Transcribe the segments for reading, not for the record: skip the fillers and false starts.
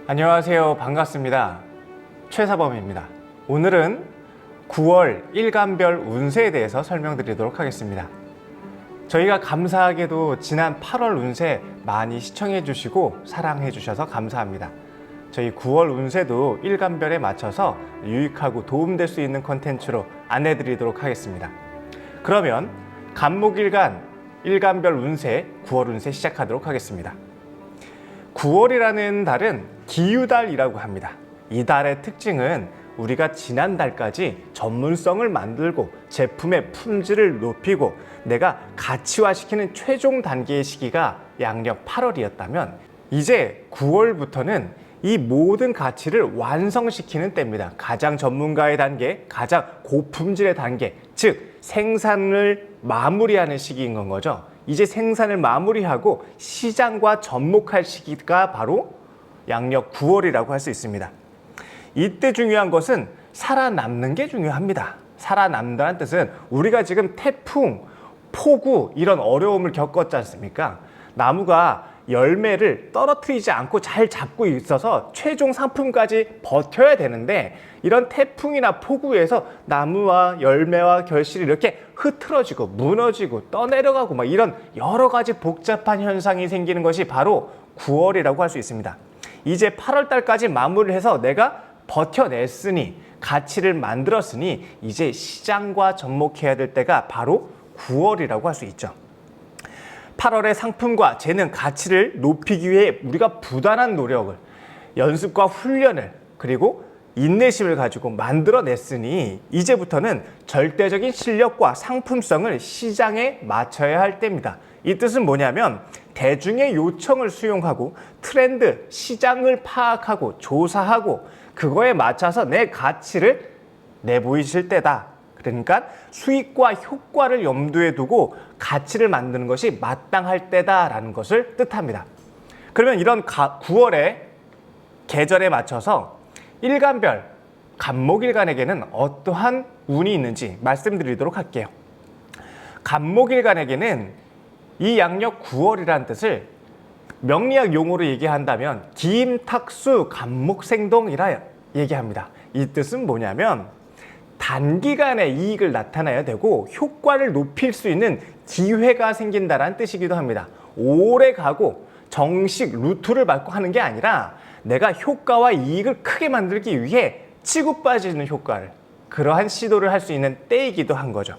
안녕하세요. 반갑습니다. 최사범입니다. 오늘은 9월 일간별 운세에 대해서 설명드리도록 하겠습니다. 저희가 감사하게도 지난 8월 운세 많이 시청해 주시고 사랑해 주셔서 감사합니다. 저희 9월 운세도 일간별에 맞춰서 유익하고 도움될 수 있는 콘텐츠로 안내드리도록 하겠습니다. 그러면 간목일간 일간별 운세 9월 운세 시작하도록 하겠습니다. 9월이라는 달은 기유달이라고 합니다. 이 달의 특징은 우리가 지난달까지 전문성을 만들고 제품의 품질을 높이고 내가 가치화시키는 최종 단계의 시기가 양력 8월이었다면 이제 9월부터는 이 모든 가치를 완성시키는 때입니다. 가장 전문가의 단계, 가장 고품질의 단계, 즉 생산을 마무리하는 시기인 건 거죠. 이제 생산을 마무리하고 시장과 접목할 시기가 바로 양력 9월이라고 할 수 있습니다. 이때 중요한 것은 살아남는 게 중요합니다. 살아남는다는 뜻은 우리가 지금 태풍, 폭우 이런 어려움을 겪었지 않습니까? 나무가 열매를 떨어뜨리지 않고 잘 잡고 있어서 최종 상품까지 버텨야 되는데 이런 태풍이나 폭우에서 나무와 열매와 결실이 이렇게 흐트러지고 무너지고 떠내려가고 막 이런 여러 가지 복잡한 현상이 생기는 것이 바로 9월이라고 할 수 있습니다. 이제 8월 달까지 마무리를 해서 내가 버텨냈으니 가치를 만들었으니 이제 시장과 접목해야 될 때가 바로 9월이라고 할 수 있죠. 8월의 상품과 재능, 가치를 높이기 위해 우리가 부단한 노력을, 연습과 훈련을, 그리고 인내심을 가지고 만들어냈으니 이제부터는 절대적인 실력과 상품성을 시장에 맞춰야 할 때입니다. 이 뜻은 뭐냐면 대중의 요청을 수용하고 트렌드, 시장을 파악하고 조사하고 그거에 맞춰서 내 가치를 내보이실 때다. 그러니까 수익과 효과를 염두에 두고 가치를 만드는 것이 마땅할 때다라는 것을 뜻합니다. 그러면 이런 9월의 계절에 맞춰서 일간별, 간목일간에게는 어떠한 운이 있는지 말씀드리도록 할게요. 간목일간에게는 이 양력 9월이라는 뜻을 명리학 용어로 얘기한다면 기임탁수 간목생동이라 얘기합니다. 이 뜻은 뭐냐면 단기간의 이익을 나타내야 되고 효과를 높일 수 있는 기회가 생긴다는 뜻이기도 합니다. 오래 가고 정식 루트를 밟고 하는 게 아니라 내가 효과와 이익을 크게 만들기 위해 치고 빠지는 효과를 그러한 시도를 할 수 있는 때이기도 한 거죠.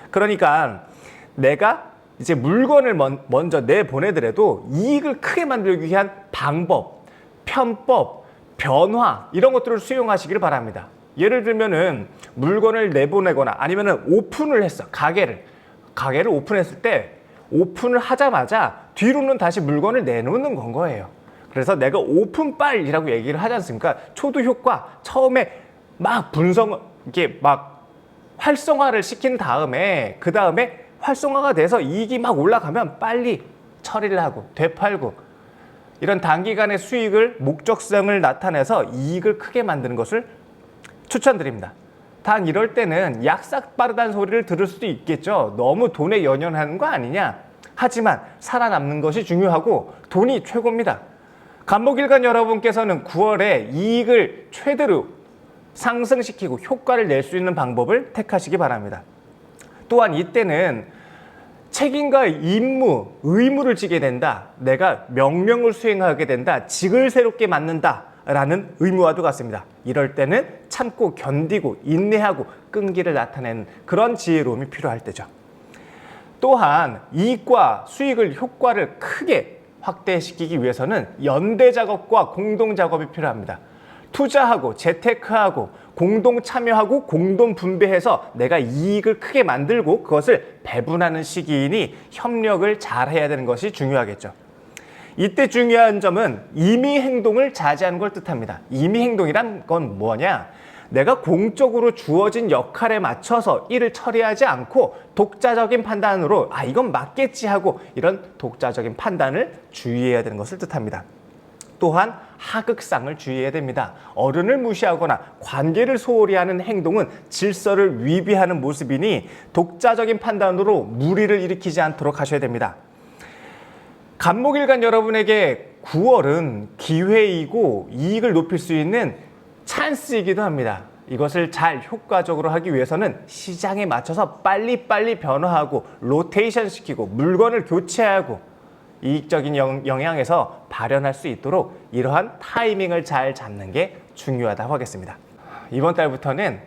그러니까 내가 이제 물건을 먼저 내보내더라도 이익을 크게 만들기 위한 방법, 편법, 변화 이런 것들을 수용하시길 바랍니다. 예를 들면은 물건을 내보내거나 아니면은 오픈을 했어. 가게를 오픈했을 때 오픈을 하자마자 뒤로는 다시 물건을 내놓는 건 거예요. 그래서 내가 오픈빨이라고 얘기를 하지 않습니까? 초두 효과 처음에 막 이게 막 활성화를 시킨 다음에 그 다음에 활성화가 돼서 이익이 막 올라가면 빨리 처리를 하고 되팔고 이런 단기간의 수익을 목적성을 나타내서 이익을 크게 만드는 것을 추천드립니다. 단 이럴 때는 약삭 빠르다는 소리를 들을 수도 있겠죠. 너무 돈에 연연하는 거 아니냐. 하지만 살아남는 것이 중요하고 돈이 최고입니다. 간목일간 여러분께서는 9월에 이익을 최대로 상승시키고 효과를 낼 수 있는 방법을 택하시기 바랍니다. 또한 이때는 책임과 임무, 의무를 지게 된다. 내가 명령을 수행하게 된다. 직을 새롭게 맡는다. 라는 의무와도 같습니다. 이럴 때는 참고 견디고 인내하고 끈기를 나타내는 그런 지혜로움이 필요할 때죠. 또한 이익과 수익을 효과를 크게 확대시키기 위해서는 연대 작업과 공동 작업이 필요합니다. 투자하고 재테크하고 공동 참여하고 공동 분배해서 내가 이익을 크게 만들고 그것을 배분하는 시기이니 협력을 잘 해야 되는 것이 중요하겠죠. 이때 중요한 점은 임의 행동을 자제하는 걸 뜻합니다. 임의 행동이란 건 뭐냐? 내가 공적으로 주어진 역할에 맞춰서 일을 처리하지 않고 독자적인 판단으로 이건 맞겠지 하고 이런 독자적인 판단을 주의해야 되는 것을 뜻합니다. 또한 하극상을 주의해야 됩니다. 어른을 무시하거나 관계를 소홀히 하는 행동은 질서를 위배하는 모습이니 독자적인 판단으로 무리를 일으키지 않도록 하셔야 됩니다. 간목일간 여러분에게 9월은 기회이고 이익을 높일 수 있는 찬스이기도 합니다. 이것을 잘 효과적으로 하기 위해서는 시장에 맞춰서 빨리빨리 변화하고 로테이션 시키고 물건을 교체하고 이익적인 영향에서 발현할 수 있도록 이러한 타이밍을 잘 잡는 게 중요하다고 하겠습니다. 이번 달부터는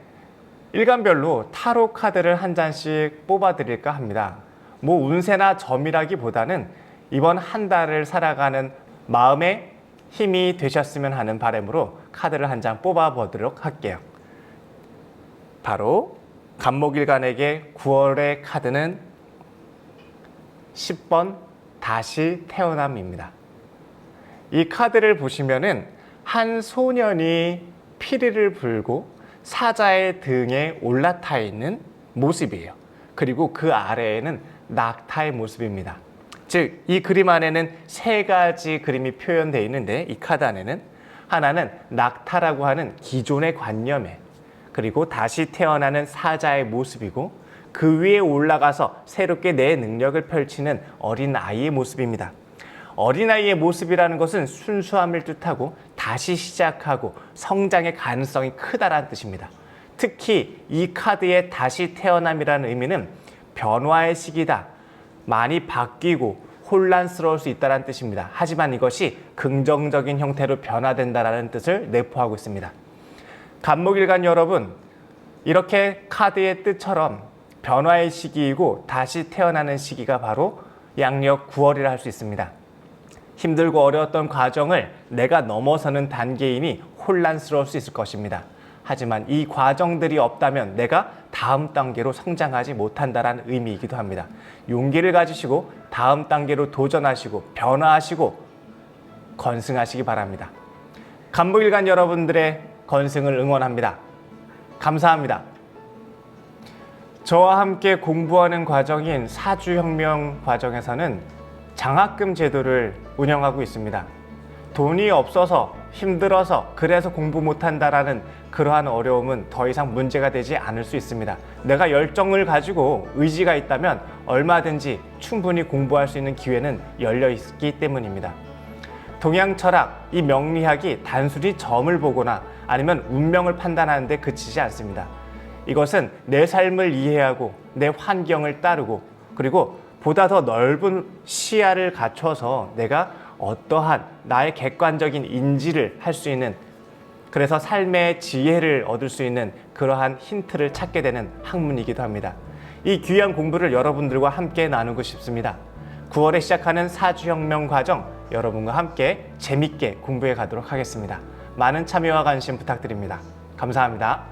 일간별로 타로 카드를 한 장씩 뽑아 드릴까 합니다. 뭐 운세나 점이라기보다는 이번 한 달을 살아가는 마음의 힘이 되셨으면 하는 바람으로 카드를 한 장 뽑아 보도록 할게요. 바로 간목일간에게 9월의 카드는 10번 다시 태어남입니다. 이 카드를 보시면은 한 소년이 피리를 불고 사자의 등에 올라타 있는 모습이에요. 그리고 그 아래에는 낙타의 모습입니다. 즉, 이 그림 안에는 세 가지 그림이 표현되어 있는데 이 카드 안에는 하나는 낙타라고 하는 기존의 관념에, 그리고 다시 태어나는 사자의 모습이고 그 위에 올라가서 새롭게 내 능력을 펼치는 어린아이의 모습입니다. 어린아이의 모습이라는 것은 순수함을 뜻하고 다시 시작하고 성장의 가능성이 크다라는 뜻입니다. 특히 이 카드의 다시 태어남이라는 의미는 변화의 시기다. 많이 바뀌고 혼란스러울 수 있다는 뜻입니다. 하지만 이것이 긍정적인 형태로 변화된다는 뜻을 내포하고 있습니다. 간목일간 여러분, 이렇게 카드의 뜻처럼 변화의 시기이고 다시 태어나는 시기가 바로 양력 9월이라 할 수 있습니다. 힘들고 어려웠던 과정을 내가 넘어서는 단계이니 혼란스러울 수 있을 것입니다. 하지만 이 과정들이 없다면 내가 다음 단계로 성장하지 못한다는 의미이기도 합니다. 용기를 가지시고 다음 단계로 도전하시고 변화하시고 건승하시기 바랍니다. 간목일간 여러분들의 건승을 응원합니다. 감사합니다. 저와 함께 공부하는 과정인 사주혁명 과정에서는 장학금 제도를 운영하고 있습니다. 돈이 없어서 힘들어서 그래서 공부 못한다라는 그러한 어려움은 더 이상 문제가 되지 않을 수 있습니다. 내가 열정을 가지고 의지가 있다면 얼마든지 충분히 공부할 수 있는 기회는 열려 있기 때문입니다. 동양철학, 이 명리학이 단순히 점을 보거나 아니면 운명을 판단하는 데 그치지 않습니다. 이것은 내 삶을 이해하고 내 환경을 따르고 그리고 보다 더 넓은 시야를 갖춰서 내가 어떠한 나의 객관적인 인지를 할 수 있는, 그래서 삶의 지혜를 얻을 수 있는 그러한 힌트를 찾게 되는 학문이기도 합니다. 이 귀한 공부를 여러분들과 함께 나누고 싶습니다. 9월에 시작하는 사주혁명 과정, 여러분과 함께 재밌게 공부해 가도록 하겠습니다. 많은 참여와 관심 부탁드립니다. 감사합니다.